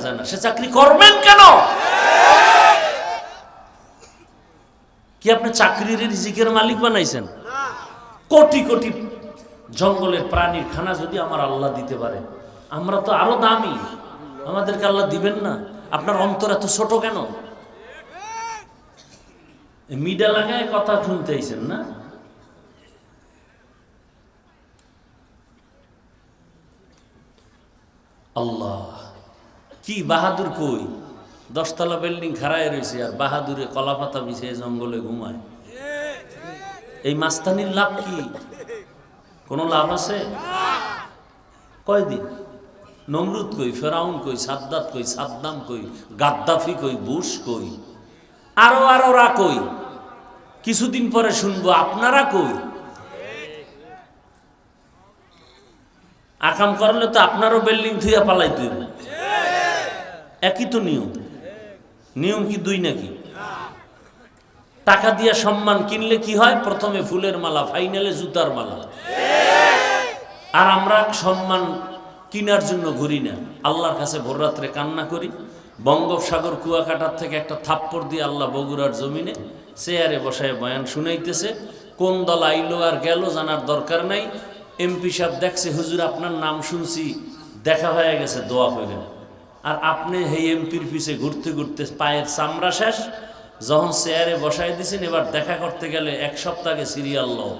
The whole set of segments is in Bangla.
যায় না, সে চাকরি করবেন কেন? কি আপনি চাকরির রিজিকের মালিক বানাইছেন? কোটি কোটি জঙ্গলের প্রাণীর খানা যদি আমার আল্লাহ দিতে পারে, আমরা তো আরো দামি, আমাদেরকে আল্লাহ দিবেন না? আপনার অন্তর এত ছোট কেন? মিডা লাগায় কথা শুনতে আইছেন না? আল্লাহ কি বাহাদুর কই, 10 তলা বিল্ডিং খাড়ায় রয়েছে আর বাহাদুরে কলাপাতা বিছিয়ে জঙ্গলে ঘুমায়। এই মাস্তানির লাভ কি? কোনো লাভ আছে? কয়দিন নমরুদ কই, ফেরাউন কই, সাদ্দাত কই, সাদ্দাম কই, গাদ্দাফি কই, বুশ কই, আরোরা কই, কিছুদিন পরে শুনবো আপনারা কই। আকাম করলে তো আপনারও বিল্ডিং থুইয়া পালাই তুই। একই তো নিয়ম। নিয়ম কি দুই নাকি? টাকা দিয়া সম্মান কিনলে কি হয়? প্রথমে ফুলের মালা, ফাইনালে জুতার মালা। আর আমরা সম্মান কিনার জন্য ঘুরি না, আল্লাহর কাছে ভোর রাত্রে কান্না করি। বঙ্গোপসাগর কুয়াকাটার থেকে একটা থাপ্পড় দিয়ে আল্লাহ বগুড়ার জমিনে চেয়ারে বসায় বয়ান শুনাইতেছে। কোন দল আইলো আর গেল জানার দরকার নাই। এমপি সাহেব দেখছে, হুজুর আপনার নাম শুনছি, দেখা হয়ে গেছে, দোয়া করেন। আর আপনি এই এমপির পিছে ঘুরতে ঘুরতে পায়ের চামড়া শেষ। যখন চেয়ারে বসাই দিয়েছেন, এবার দেখা করতে গেলে 1 সপ্তাহ আগে সিরিয়াল লও।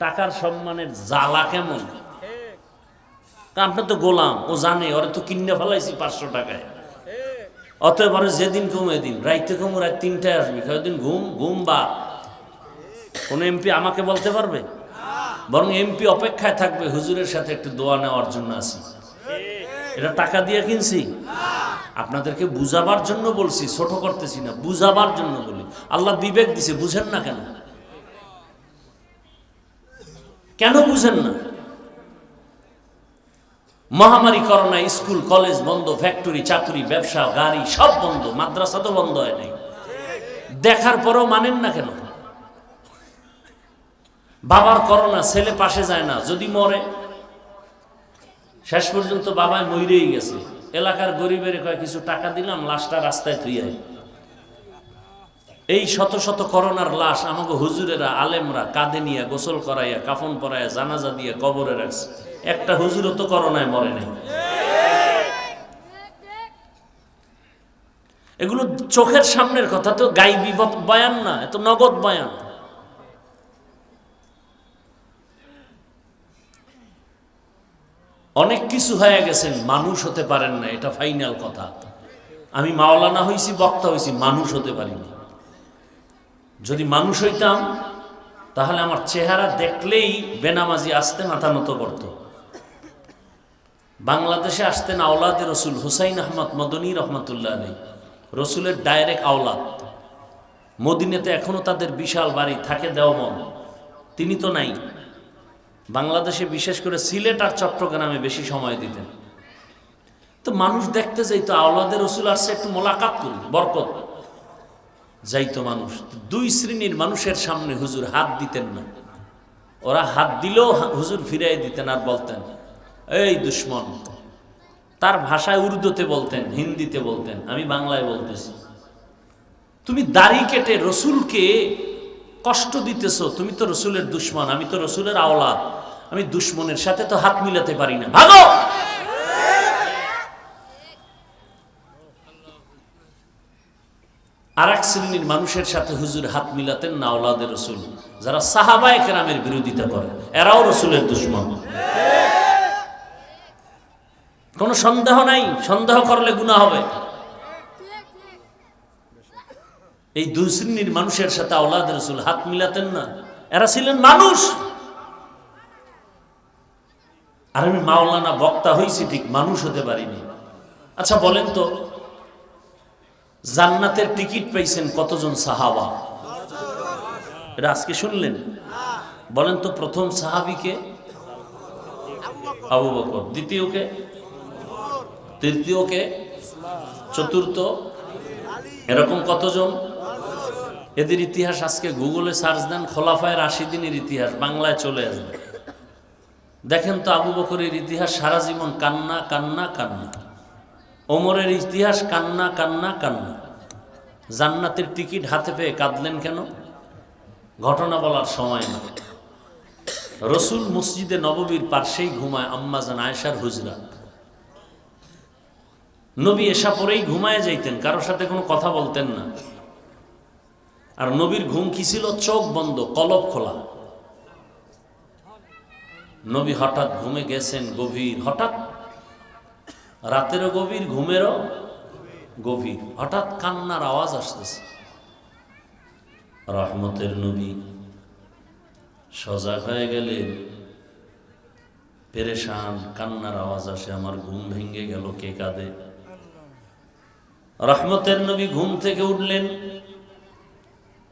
টাকার সম্মানের জ্বালা কেমন! আপনি তো গোলাম, ও জানে, ওরা তো কিনে ফেলাইছি 500 টাকায়। অতএব যেদিন কমে দিন, রাইতে কমু, রাত 3টায় আসবি, কয়েকদিন ঘুম বা কোন এমপি আমাকে বলতে পারবে? বরং এমপি অপেক্ষায় থাকবে, হুজুরের সাথে একটু দোয়া নেওয়ার জন্য আসি। এটা টাকা দিয়ে কিনছি? আপনাদেরকে বুঝাবার জন্য বলছি, ছোট করতেছি না, বুঝাবার জন্য বলি। আল্লাহ বিবেক দিছে, বুঝেন না কেন? কেন বুঝেন না? মহামারী করোনা, স্কুল কলেজ বন্ধ, ফ্যাক্টরি চাকরি ব্যবসা গাড়ি সব বন্ধ, মাদ্রাসা তো বন্ধ হয় নাই। দেখার পরেও মানেন না কেন? বাবার করোনা, ছেলে পাশে যায় না, যদি মরে, শেষ পর্যন্ত বাবায় মরেই গেছে। এলাকার গরিবের কয় কিছু টাকা দিলাম, লাশটা রাস্তায় থুইয়াই। এই শত শত করোনার লাশ আমাকে হুজুরেরা, আলেমরা কাঁধে নিয়ে গোসল করাইয়া, কাফন পরাইয়া, জানাজা দিয়ে কবরে রাখছে। একটা হুজুরও তো করোনায় মরে নাই। এগুলো চোখের সামনের কথা, তো গাইবি বয়ান না, এত নগদ বয়ান। অনেক কিছু হয়ে গেছেন, মানুষ হতে পারেন না, এটা ফাইনাল কথা। আমি মাওলানা হইছি, বক্তা হইছি, মানুষ হতে পারিনি। যদি মানুষ হইতাম তাহলে আমার চেহারা দেখলেই বেনামাজি আসতে মাথা নত করত। বাংলাদেশে আসতেন আওলাদে রসুল হুসাইন আহমদ মদনী রহমতুল্লাহ আলাইহি, রসুলের ডাইরেক্ট আওলাদ। মদিনাতে এখনো তাদের বিশাল বাড়ি থাকে, দেওবন্দ। তিনি তো নাই। বাংলাদেশে বিশেষ করে সিলেট আর চট্টগ্রামে বেশি সময় দিতেন। তো মানুষ দেখতে যাইতো, আওলাদে রসুল আসছে, একটু মোলাকাত করি, বরকত যাইতো মানুষ। 2 শ্রেণীর মানুষের সামনে হুজুর হাত দিতেন না। ওরা হাত দিলেও হুজুর ফিরাই দিতেন আর বলতেন, এই দুশ্মন। তার ভাষায় উর্দুতে বলতেন, হিন্দিতে বলতেন, আমি বাংলায় বলতেছি। তুমি দাড়ি কেটে রসুলকে কষ্ট দিতেছো, তুমি তো রসুলের দুশ্মন, আমি তো রসুলের আওলাদ, আমি দুশ্মনের সাথে তো হাত মিলাতে পারি না, ভাগো। আর 1 শ্রেণীর মানুষের সাথে হুজুর হাত মিলাতেন না, আওলাদে রসুল, যারা সাহাবায়ে কেরামের বিরোধিতা করে, এরাও রসুলের দুশ্মন। কোনো সন্দেহ নাই, সন্দেহ করলে গুনাহ হবে। এই 2 শ্রেণীর মানুষের সাথে আওলাদে রসুল হাত মিলাতেন না, এরা ছিলেন মানুষ। আর আমি মাওলানা বক্তা হইছি ঠিক, মানুষ হতে পারিনি। আচ্ছা বলেন তো, জান্নাতের টিকিট পাইছেন কতজন সাহাবা? এটা আজকে শুনলেন? বলেন তো, প্রথম সাহাবীকে? আবু বকর। দ্বিতীয়কে? তৃতীয়কে? চতুর্থ? এরকম কতজন? এদের ইতিহাস আজকে গুগলে সার্চ দেন, খোলাফায়ে রাশিদিনের ইতিহাস, বাংলায় চলে আসবে। দেখেন তো আবু বকরের ইতিহাস, সারা জীবন কান্না কান্না কান্না। ওমরের ইতিহাস কান্না কান্না কান্না। জান্নাতের টিকিট হাতে পেয়ে কাঁদলেন কেন? ঘটনা বলার সময় না। রসুল মসজিদে নববীর পার্শ্বেই ঘুমায় আম্মাজান আয়েশার হুজরা। নবী এশা পরেই ঘুমায় যাইতেন, কারোর সাথে কোনো কথা বলতেন না। আর নবীর ঘুম কি ছিল? চোখ বন্ধ, কলব খোলা। নবী হঠাৎ ঘুমে গেছেন গভীর, হঠাৎ রাতেরও গভীর, ঘুমেরও গভীর। হঠাৎ কান্নার আওয়াজ আসতেছে। রহমতের নবী সজাগ হয়ে গেলেন, পেরেশান, কান্নার আওয়াজ আসে, আমার ঘুম ভেঙে গেল, কে কাঁদে? রহমতের নবী ঘুম থেকে উঠলেন,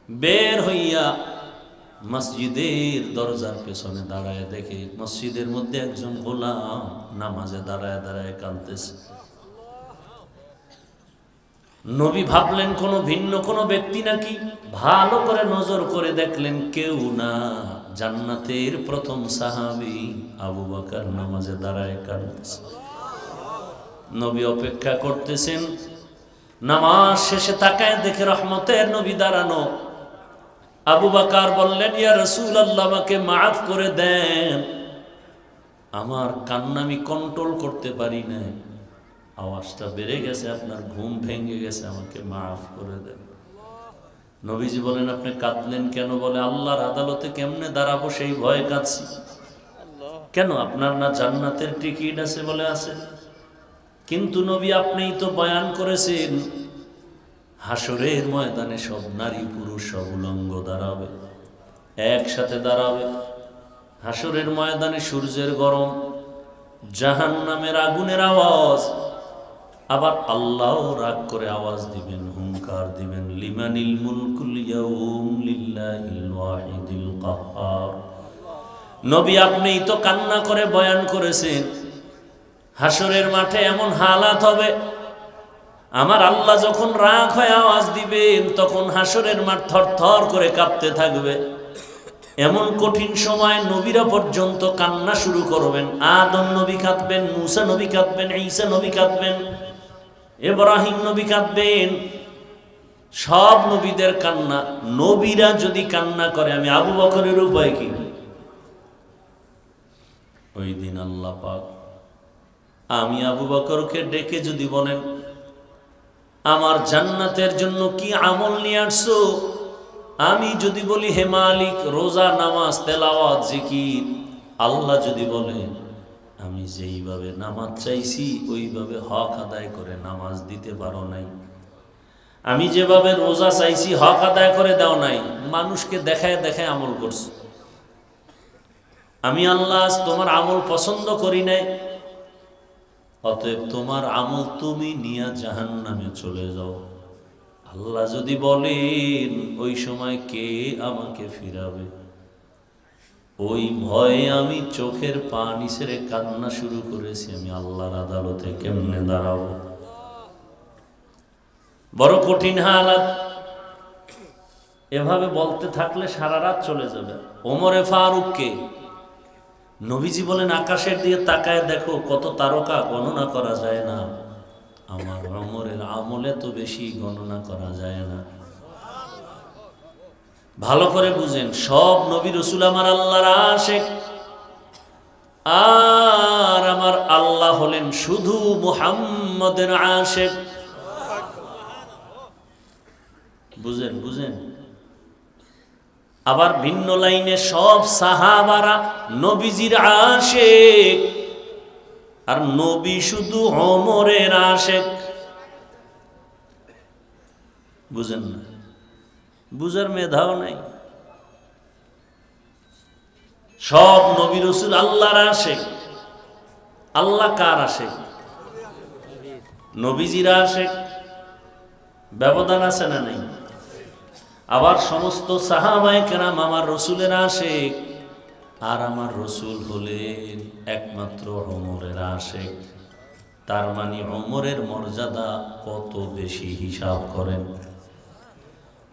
বের হইয়া মসজিদের দরজার পেছনে দাঁড়ায় দেখে মসজিদের মধ্যে একজন গোলাম নামাজে দাঁড়ায় দাঁড়ায় কাঁদতেছে। নবী ভাবলেন কোনো ভিন্ন কোনো ব্যক্তি নাকি। ভালো করে নজর করে দেখলেন কেউ না, জান্নাতের প্রথম সাহাবী আবু বকর নামাজে দাঁড়ায় কাঁদতেছে। নবী অপেক্ষা করতেছেন। নামাজ শেষে তাকায় দেখে রহমতের নবী দাঁড়ানো। আবু বকর বললেন, ইয়া রাসূলুল্লাহ, আমাকে মাফ করে দেন, আমার কান্না আমি কন্ট্রোল করতে পারি না, আওয়াজটা বেড়ে গেছে, আপনার ঘুম ভেঙে গেছে, আমাকে মাফ করে দেন। নবীজি বলেন, আপনি কাঁদলেন কেন? বলে, আল্লাহর আদালতে কেমনে দাঁড়াবো সেই ভয়ে কাঁদছি। কেন? আপনার না জান্নাতের টিকিট আছে? বলে আছে। কিন্তু নবী আপনিই তো বয়ান করেছেন হাসরের ময়দানে সব নারী পুরুষ সব উলঙ্গ দাঁড়াবে, একসাথে দাঁড়াবে। হাসরের ময়দানে সূর্যের গরম, জাহান্নামের আগুনের আওয়াজ, আবার আল্লাহ রাগ করে আওয়াজ দিবেন, হুঙ্কার দিবেন, লিমানিল মুলকুল ইয়াউম লিল্লাহিল ওয়াহিদিল কাহ্হার। নবী আপনিই তো কান্না করে বয়ান করেছেন হাসরের মাঠে এমন হালাত হবে, আমার আল্লাহ যখন রাগ হয়ে আওয়াজ দিবেন তখন হাসরের মাঠ থরথর করে কাঁপতে থাকবে। এমন কঠিন সময় নবীরা পর্যন্ত কান্না শুরু করবেন। আদম নবী কাঁদবেন, মুসা নবী কাঁদবেন, ঈসা নবী কাঁদবেন, ইব্রাহিম নবী কাঁদবেন, সব নবীদের কান্না। নবীরা যদি কান্না করে, আমি আবু বকরের উপায় কি? ওই দিন আল্লাহ পাক আমি আবু বকরকে ডেকে যদি বলেন, আমার জান্নাতের জন্য কি আমল নিয়ে আসছো? আমি যদি বলি, হে মালিক, রোজা, নামাজ, তেলাওয়াত, জিকির, আল্লাহ যদি বলেন আমি যেইভাবে নামাজ চাইছি ওইভাবে হক আদায় করে নামাজ দিতে পারো নাই, আমি যেভাবে রোজা চাইছি হক আদায় করে দাও নাই, মানুষকে দেখায় দেখায় আমল করছো, আমি আল্লাহ তোমার আমল পছন্দ করি নাই, অতএব তোমার আমল তুমি নিয়ে জাহান্নামে চলে যাও। আল্লাহ যদি বলেন, ওই সময় কে আমাকে ফিরাবে? ওই ভয়ে আমি চোখের পানি ছেড়ে কান্না শুরু করেছি, আমি আল্লাহর আদালতে কেমনে দাঁড়াবো? বড় কঠিন হালাত। এভাবে বলতে থাকলে সারা রাত চলে যাবে। ওমরে ফারুককে নবীজি বলেন, আকাশের দিকে তাকায় দেখো কত তারকা, গণনা করা যায় না। আমার ওমরের আমলে তো বেশি গণনা করা যায় না। ভালো করে বুঝেন, সব নবী রাসূল আমার আল্লাহর আশিক, আর আমার আল্লাহ হলেন শুধু মুহাম্মদের আশিক। বুঝেন বুঝেন। আবার ভিন্ন লাইনে সব সাহাবারা নবীজির আশিক, আর নবী শুধু ওমরের আশিক। বুঝেন না? বুঝার মেধাও নাই। সব নবী রাসূল আল্লাহর আশিক। আল্লাহ কার আশিক? নবীজির আশিক। ব্যবধান আছে না নেই? আবার সমস্ত সাহাবায়ে কেরাম আমার রসুলের আশিক, আর আমার রসুল হলেন একমাত্র ওমরের আশিক। তার মানে ওমরের মর্যাদা কত বেশি, হিসাব করেন।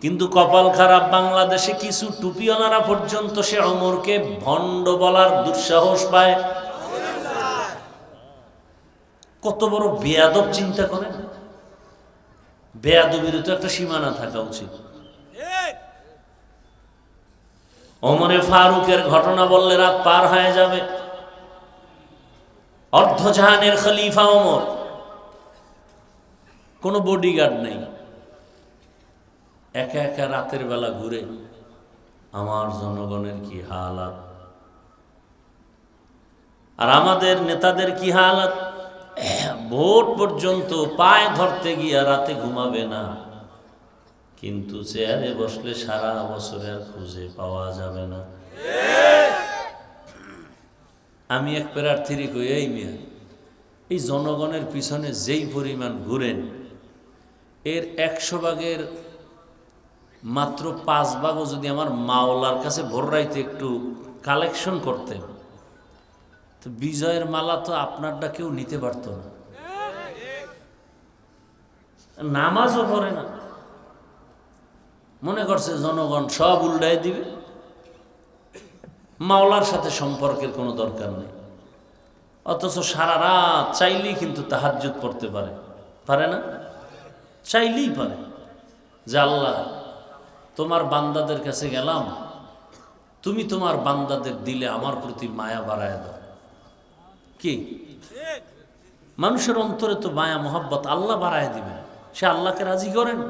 কিন্তু কপাল খারাপ, বাংলাদেশে কিছু টুপিওয়ালারা পর্যন্ত সে ওমরকে ভণ্ড বলার দুঃসাহস পায়। কত বড় বেয়াদব, চিন্তা করেন। বেয়াদবির তো একটা সীমানা থাকা উচিত। ওমরে ফারুকের ঘটনা বললে রাত পার হয়ে যাবে। অর্ধজাহানের খলিফা ওমর, কোনো বডিগার্ড নেই, একা একা রাতের বেলা ঘুরে আমার জনগণের কি হালাত, আর আমাদের নেতাদের কি হালাত। ভোট পর্যন্ত পায়ে ধরতে গিয়া রাতে ঘুমাবে না, কিন্তু চেয়ারে বসলে সারা বছরের খুঁজে পাওয়া যাবে না। আমি এক প্রার্থীর কই, এই মিয়া, এই জনগণের পিছনে যেই পরিমাণ ঘুরেন, এর 100 ভাগের মাত্র 5 ভাগও যদি আমার মাওলার কাছে ভোর রাইতে একটু কালেকশন করতেন, তো বিজয়ের মালা তো আপনারটা কেউ নিতে পারত না। নামাজও পড়ে না, মনে করছে জনগণ সব উল্টায় দিবে, মাওলার সাথে সম্পর্কের কোনো দরকার নেই। অথচ সারা রাত চাইলেই কিন্তু তাহাজ্জুদ পড়তে পারে, পারে না? চাইলেই পারে যে আল্লাহ, তোমার বান্দাদের কাছে গেলাম, তুমি তোমার বান্দাদের দিলে আমার প্রতি মায়া বাড়ায় দাও। কি মানুষের অন্তরে তো মায়া মোহাব্বত আল্লাহ বাড়ায় দিবেন, সে আল্লাহকে রাজি করেন।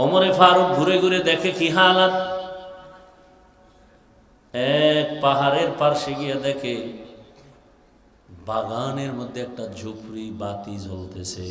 ওমরে ফারুক ঘুরে ঘুরে দেখে কি হালাত। এক পাহাড়ের পাশে গিয়ে দেখে বাগানের মধ্যে একটা ঝুপড়ি বাতি জ্বলতেছে।